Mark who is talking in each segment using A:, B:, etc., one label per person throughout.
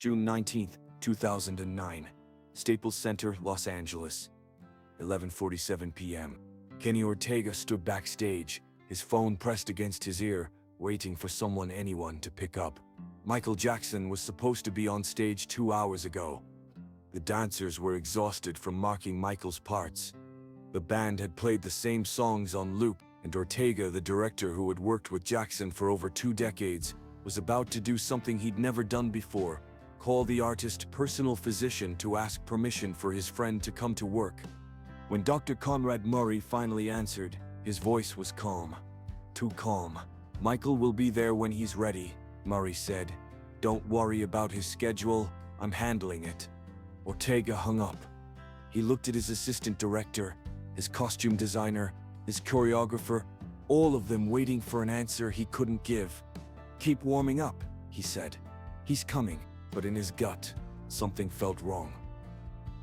A: June 19, 2009. Staples Center, Los Angeles. 11:47 p.m. Kenny Ortega stood backstage, his phone pressed against his ear, waiting for anyone to pick up. Michael Jackson was supposed to be on stage 2 hours ago. The dancers were exhausted from marking Michael's parts. The band had played the same songs on loop, and Ortega, the director who had worked with Jackson for over 2 decades, was about to do something he'd never done before: call the artist's personal physician to ask permission for his friend to come to work. When Dr. Conrad Murray finally answered, his voice was calm. Too calm. "Michael will be there when he's ready," Murray said. "Don't worry about his schedule, I'm handling it." Ortega hung up. He looked at his assistant director, his costume designer, his choreographer, all of them waiting for an answer he couldn't give. "Keep warming up," he said. "He's coming." But in his gut, something felt wrong.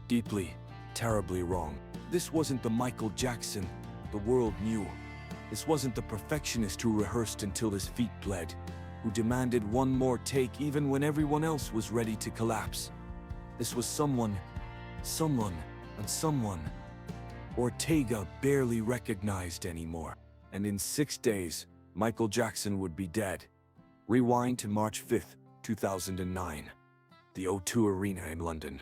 A: Deeply, terribly wrong. This wasn't the Michael Jackson the world knew. This wasn't the perfectionist who rehearsed until his feet bled, who demanded one more take even when everyone else was ready to collapse. This was someone Ortega barely recognized anymore. And in 6 days, Michael Jackson would be dead. Rewind to March 5, 2009. The O2 Arena in London.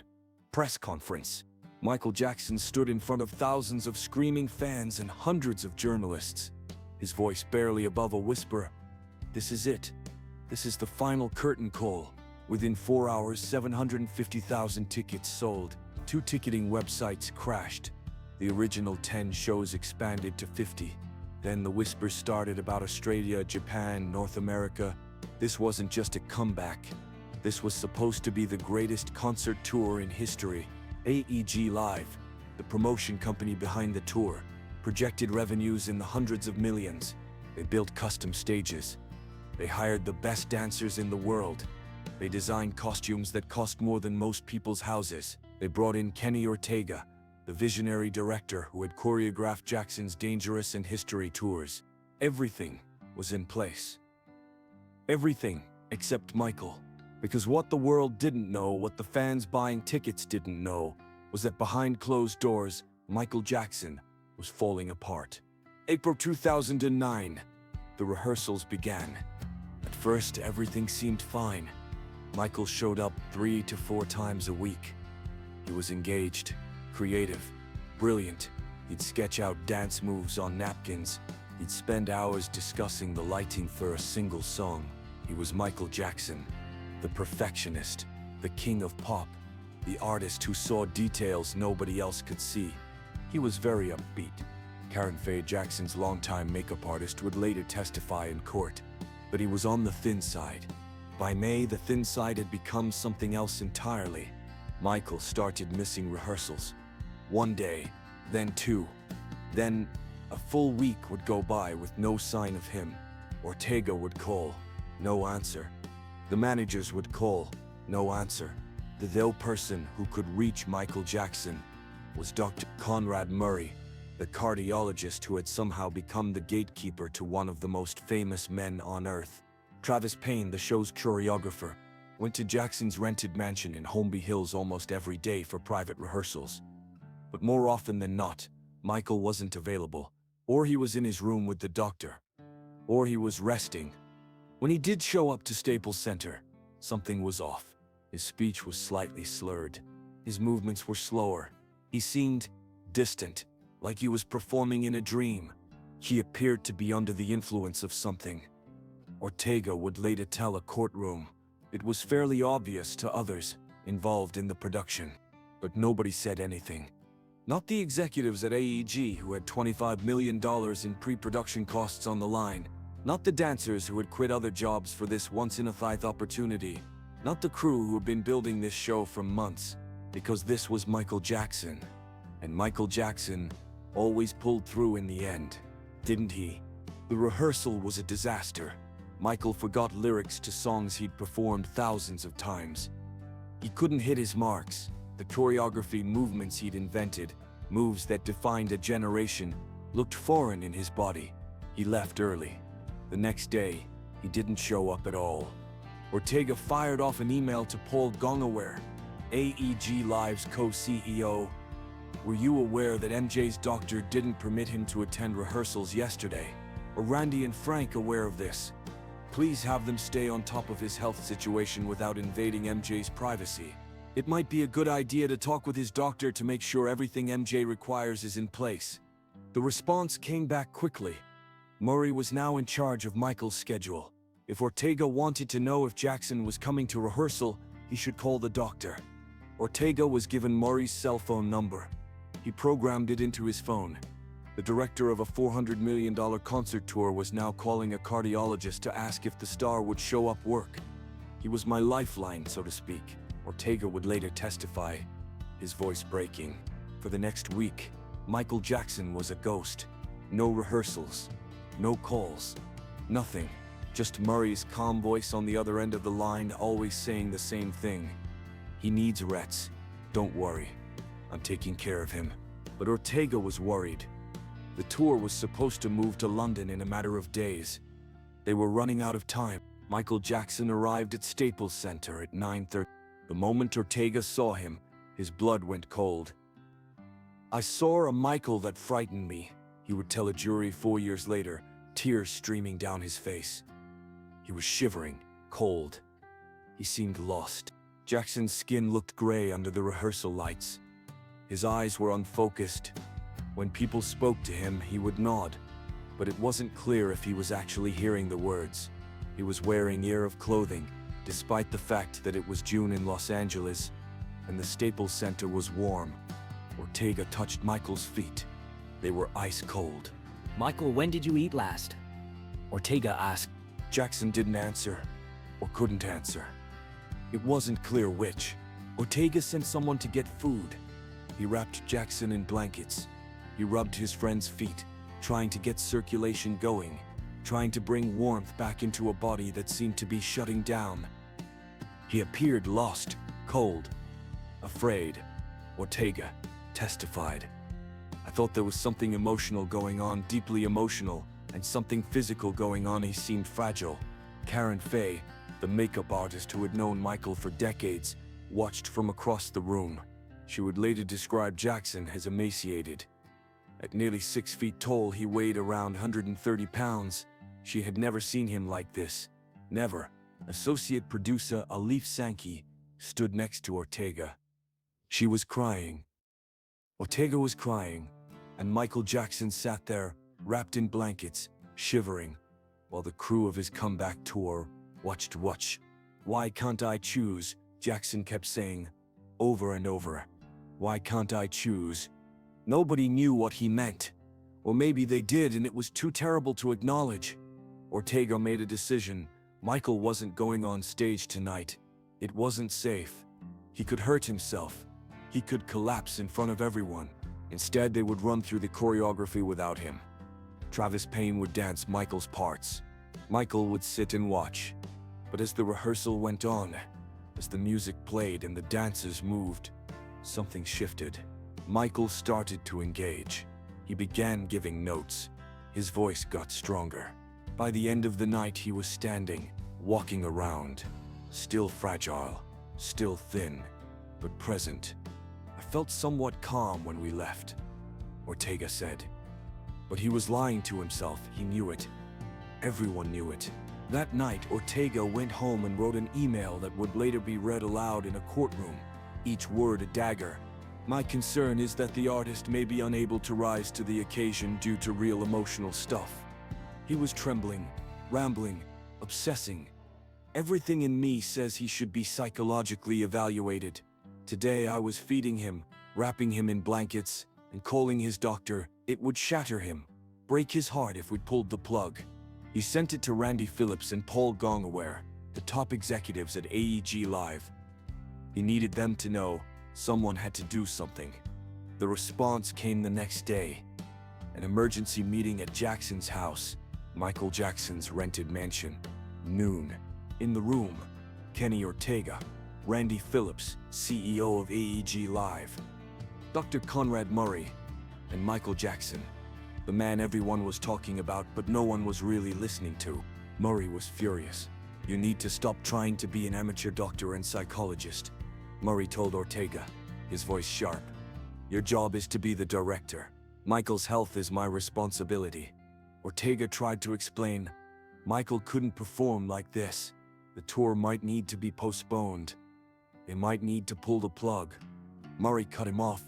A: Press conference. Michael Jackson stood in front of thousands of screaming fans and hundreds of journalists. His voice barely above a whisper. "This is it. This is the final curtain call." Within 4 hours, 750,000 tickets sold. 2 ticketing websites crashed. The original 10 shows expanded to 50. Then the whispers started about Australia, Japan, North America. This wasn't just a comeback. This was supposed to be the greatest concert tour in history. AEG Live, the promotion company behind the tour, projected revenues in the hundreds of millions. They built custom stages. They hired the best dancers in the world. They designed costumes that cost more than most people's houses. They brought in Kenny Ortega, the visionary director who had choreographed Jackson's Dangerous and History tours. Everything was in place. Everything except Michael. Because what the world didn't know, what the fans buying tickets didn't know, was that behind closed doors, Michael Jackson was falling apart. April 2009, the rehearsals began. At first, everything seemed fine. Michael showed up 3 to 4 times a week. He was engaged, creative, brilliant. He'd sketch out dance moves on napkins. He'd spend hours discussing the lighting for a single song. He was Michael Jackson, the perfectionist, the king of pop, the artist who saw details nobody else could see. He was very upbeat. Faye, Jackson's longtime makeup artist, would later testify in court. But he was on the thin side. By May, the thin side had become something else entirely. Michael started missing rehearsals. 1 day, then 2. Then a full week would go by with no sign of him. Ortega would call, no answer. The managers would call, no answer. The person who could reach Michael Jackson was Dr. Conrad Murray, the cardiologist who had somehow become the gatekeeper to one of the most famous men on earth. Travis Payne, the show's choreographer, went to Jackson's rented mansion in Holmby Hills almost every day for private rehearsals. But more often than not, Michael wasn't available, or he was in his room with the doctor, or he was resting. When he did show up to Staples Center, something was off. His speech was slightly slurred. His movements were slower. He seemed distant, like he was performing in a dream. He appeared to be under the influence of something. Ortega would later tell a courtroom. It was fairly obvious to others involved in the production, but nobody said anything. Not the executives at AEG who had $25 million in pre-production costs on the line. Not the dancers who had quit other jobs for this once-in-a-lifetime opportunity. Not the crew who had been building this show for months. Because this was Michael Jackson. And Michael Jackson always pulled through in the end, didn't he? The rehearsal was a disaster. Michael forgot lyrics to songs he'd performed thousands of times. He couldn't hit his marks. The choreography movements he'd invented, moves that defined a generation, looked foreign in his body. He left early. The next day, he didn't show up at all. Ortega fired off an email to Paul Gongaware, AEG Live's co-CEO. Were you aware that MJ's doctor didn't permit him to attend rehearsals yesterday? Are Randy and Frank aware of this? Please have them stay on top of his health situation without invading MJ's privacy. It might be a good idea to talk with his doctor to make sure everything MJ requires is in place. The response came back quickly. Murray was now in charge of Michael's schedule. If Ortega wanted to know if Jackson was coming to rehearsal, he should call the doctor. Ortega was given Murray's cell phone number. He programmed it into his phone. The director of a $400 million concert tour was now calling a cardiologist to ask if the star would show up work. He was my lifeline, so to speak, Ortega would later testify, his voice breaking. For the next week, Michael Jackson was a ghost. No rehearsals, no calls, nothing. Just Murray's calm voice on the other end of the line, always saying the same thing. He needs rest. Don't worry. I'm taking care of him. But Ortega was worried. The tour was supposed to move to London in a matter of days. They were running out of time. Michael Jackson arrived at Staples Center at 9:30. The moment Ortega saw him, his blood went cold. I saw a Michael that frightened me, he would tell a jury 4 years later, tears streaming down his face. He was shivering, cold. He seemed lost. Jackson's skin looked gray under the rehearsal lights. His eyes were unfocused. When people spoke to him, he would nod, but it wasn't clear if he was actually hearing the words. He was wearing a year of clothing, despite the fact that it was June in Los Angeles, and the Staples Center was warm. Ortega touched Michael's feet. They were ice cold.
B: Michael, when did you eat last? Ortega asked.
A: Jackson didn't answer, or couldn't answer. It wasn't clear which. Ortega sent someone to get food. He wrapped Jackson in blankets. He rubbed his friend's feet, trying to get circulation going, trying to bring warmth back into a body that seemed to be shutting down. He appeared lost, cold, afraid. Ortega testified. I thought there was something emotional going on, deeply emotional, and something physical going on. He seemed fragile. Faye, the makeup artist who had known Michael for decades, watched from across the room. She would later describe Jackson as emaciated. At nearly 6 feet tall, he weighed around 130 pounds. She had never seen him like this. Never. Associate producer Alif Sankey stood next to Ortega. She was crying. Ortega was crying, and Michael Jackson sat there, wrapped in blankets, shivering, while the crew of his comeback tour watched. Why can't I choose? Jackson kept saying, over and over. Why can't I choose? Nobody knew what he meant. Or maybe they did and it was too terrible to acknowledge. Ortega made a decision. Michael wasn't going on stage tonight. It wasn't safe. He could hurt himself. He could collapse in front of everyone. Instead, they would run through the choreography without him. Travis Payne would dance Michael's parts. Michael would sit and watch. But as the rehearsal went on, as the music played and the dancers moved, something shifted. Michael started to engage. He began giving notes. His voice got stronger. By the end of the night, he was standing, walking around, still fragile, still thin, but present. I felt somewhat calm when we left, Ortega said. But he was lying to himself. He knew it. Everyone knew it. That night, Ortega went home and wrote an email that would later be read aloud in a courtroom, each word a dagger. My concern is that the artist may be unable to rise to the occasion due to real emotional stuff. He was trembling, rambling, obsessing. Everything in me says he should be psychologically evaluated. Today I was feeding him, wrapping him in blankets, and calling his doctor. It would shatter him, break his heart if we pulled the plug. He sent it to Randy Phillips and Paul Gongaware, the top executives at AEG Live. He needed them to know someone had to do something. The response came the next day. An emergency meeting at Jackson's house, Michael Jackson's rented mansion. Noon. In the room, Kenny Ortega, Randy Phillips, CEO of AEG Live, Dr. Conrad Murray, and Michael Jackson, the man everyone was talking about but no one was really listening to. Murray was furious. You need to stop trying to be an amateur doctor and psychologist, Murray told Ortega, his voice sharp. Your job is to be the director. Michael's health is my responsibility. Ortega tried to explain. Michael couldn't perform like this. The tour might need to be postponed. They might need to pull the plug. Murray cut him off.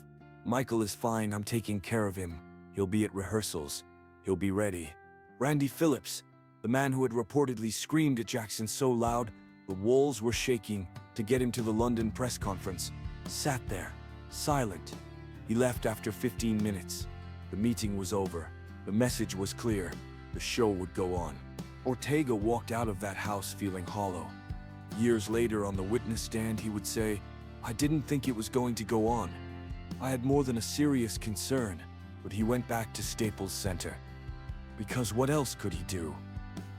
A: Michael is fine, I'm taking care of him. He'll be at rehearsals. He'll be ready. Randy Phillips, the man who had reportedly screamed at Jackson so loud the walls were shaking to get him to the London press conference, sat there, silent. He left after 15 minutes. The meeting was over. The message was clear. The show would go on. Ortega walked out of that house feeling hollow. Years later on the witness stand he would say, I didn't think it was going to go on. I had more than a serious concern, but he went back to Staples Center. Because what else could he do?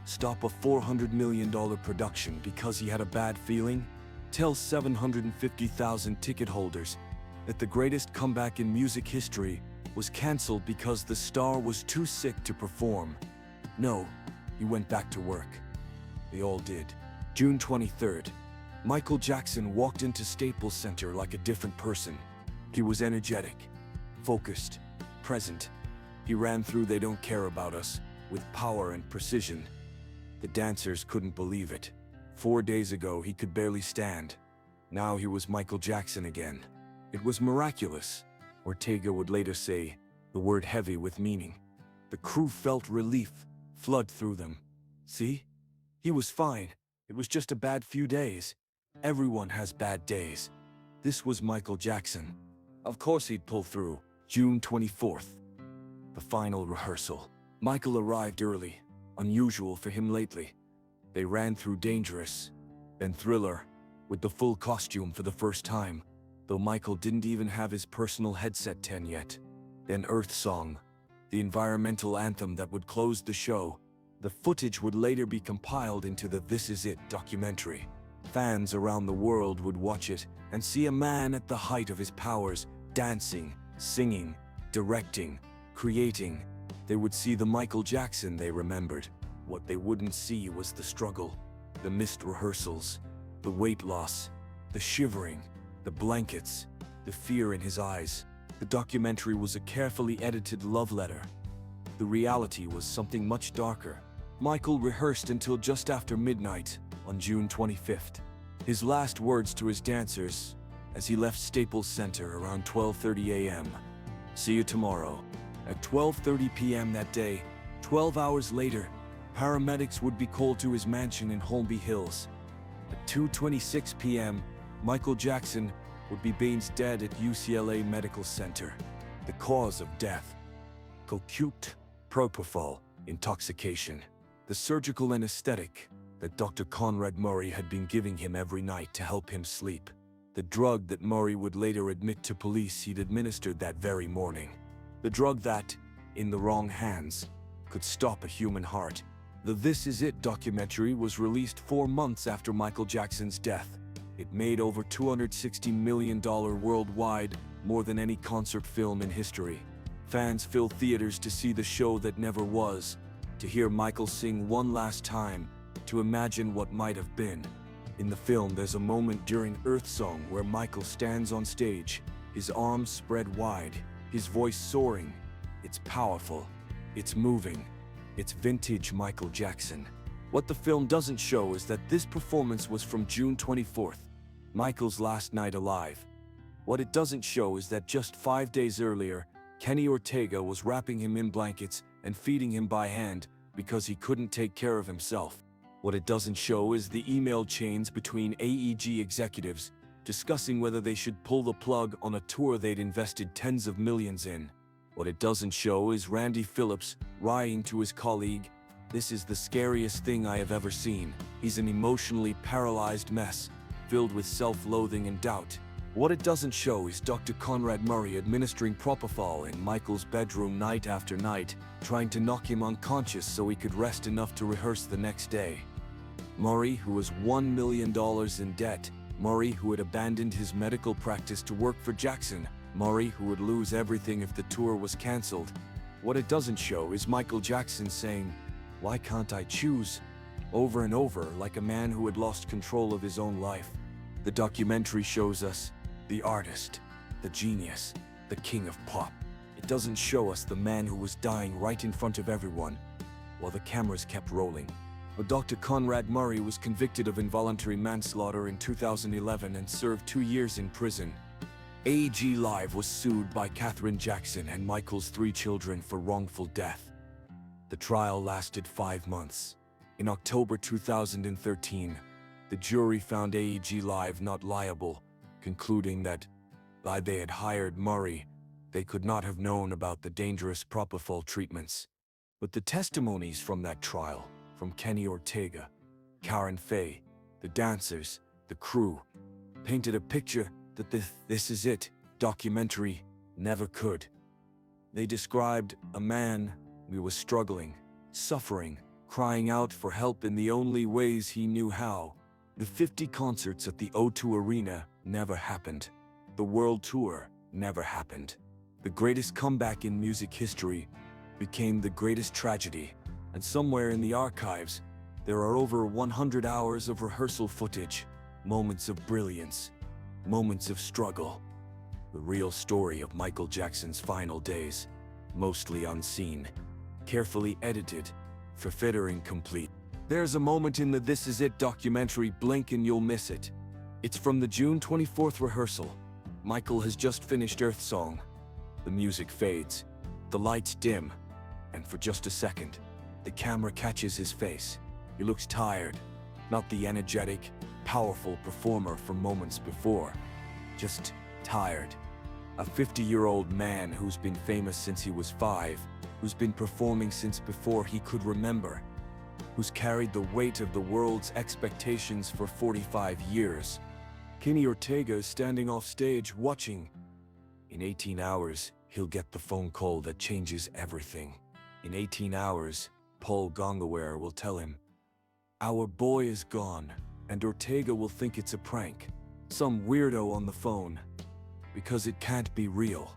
A: Stop a $400 million production because he had a bad feeling? Tell 750,000 ticket holders that the greatest comeback in music history was canceled because the star was too sick to perform? No, he went back to work. They all did. June 23rd, Michael Jackson walked into Staples Center like a different person. He was energetic, focused, present. He ran through They Don't Care About Us with power and precision. The dancers couldn't believe it. 4 days ago, he could barely stand. Now he was Michael Jackson again. It was miraculous. Ortega would later say, the word heavy with meaning. The crew felt relief flood through them. See? He was fine. It was just a bad few days. Everyone has bad days. This was Michael Jackson. Of course he'd pull through. June 24th. The final rehearsal. Michael arrived early, unusual for him lately. They ran through Dangerous, then Thriller, with the full costume for the first time, though Michael didn't even have his personal headset 10 yet. Then Earth Song, the environmental anthem that would close the show. The footage would later be compiled into the This Is It documentary. Fans around the world would watch it and see a man at the height of his powers, dancing, singing, directing, creating. They would see the Michael Jackson they remembered. What they wouldn't see was the struggle, the missed rehearsals, the weight loss, the shivering, the blankets, the fear in his eyes. The documentary was a carefully edited love letter. The reality was something much darker. Michael rehearsed until just after midnight on June 25th. His last words to his dancers as he left Staples Center around 12:30 a.m. See you tomorrow. At 12:30 p.m. that day, 12 hours later, paramedics would be called to his mansion in Holmby Hills. At 2:26 p.m., Michael Jackson would be Baines dead at UCLA Medical Center. The cause of death: acute propofol intoxication. The surgical anesthetic that Dr. Conrad Murray had been giving him every night to help him sleep. The drug that Murray would later admit to police he'd administered that very morning. The drug that, in the wrong hands, could stop a human heart. The This Is It documentary was released 4 months after Michael Jackson's death. It made over $260 million worldwide, more than any concert film in history. Fans filled theaters to see the show that never was, to hear Michael sing one last time, to imagine what might have been. In the film, there's a moment during Earth Song where Michael stands on stage, his arms spread wide, his voice soaring. It's powerful. It's moving. It's vintage Michael Jackson. What the film doesn't show is that this performance was from June 24th, Michael's last night alive. What it doesn't show is that just 5 days earlier, Kenny Ortega was wrapping him in blankets and feeding him by hand because he couldn't take care of himself. What it doesn't show is the email chains between AEG executives discussing whether they should pull the plug on a tour they'd invested tens of millions in. What it doesn't show is Randy Phillips writing to his colleague, "This is the scariest thing I have ever seen. He's an emotionally paralyzed mess, filled with self-loathing and doubt." What it doesn't show is Dr. Conrad Murray administering propofol in Michael's bedroom night after night, trying to knock him unconscious so he could rest enough to rehearse the next day. Murray, who was $1 million in debt. Murray, who had abandoned his medical practice to work for Jackson. Murray, who would lose everything if the tour was canceled. What it doesn't show is Michael Jackson saying, "Why can't I choose?" over and over, like a man who had lost control of his own life. The documentary shows us the artist, the genius, the king of pop. It doesn't show us the man who was dying right in front of everyone while the cameras kept rolling. But Dr. Conrad Murray was convicted of involuntary manslaughter in 2011 and served 2 years in prison. AEG Live was sued by Katherine Jackson and Michael's 3 children for wrongful death. The trial lasted 5 months. In October 2013, the jury found AEG Live not liable, concluding that, by they had hired Murray, they could not have known about the dangerous propofol treatments. But the testimonies from that trial, from Kenny Ortega, Faye, the dancers, the crew, painted a picture that the This Is It documentary never could. They described a man who was struggling, suffering, crying out for help in the only ways he knew how. The 50 concerts at the O2 Arena never happened. The world tour never happened. The greatest comeback in music history became the greatest tragedy. And somewhere in the archives, there are over 100 hours of rehearsal footage, moments of brilliance, moments of struggle. The real story of Michael Jackson's final days, mostly unseen, carefully edited, for fittering complete. There's a moment in the This Is It documentary, blink and you'll miss it. It's from the June 24th rehearsal. Michael has just finished Earth Song. The music fades, the lights dim, and for just a second, the camera catches his face. He looks tired, not the energetic, powerful performer from moments before, just tired. A 50-year-old man who's been famous since he was 5, who's been performing since before he could remember, who's carried the weight of the world's expectations for 45 years. Kenny Ortega is standing off stage watching. In 18 hours, he'll get the phone call that changes everything. In 18 hours, Paul Gongaware will tell him, "Our boy is gone," and Ortega will think it's a prank, some weirdo on the phone, because it can't be real.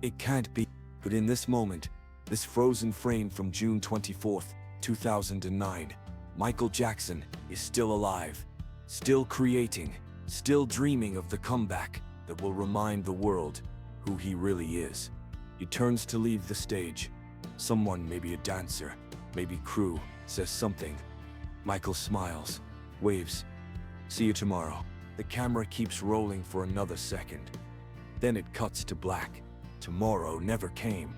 A: It can't be. But in this moment, this frozen frame from June 24th, 2009, Michael Jackson is still alive, still creating, still dreaming of the comeback that will remind the world who he really is. He turns to leave the stage. Someone, maybe a dancer, maybe crew, says something. Michael smiles, waves. "See you tomorrow." The camera keeps rolling for another second. Then it cuts to black. Tomorrow never came.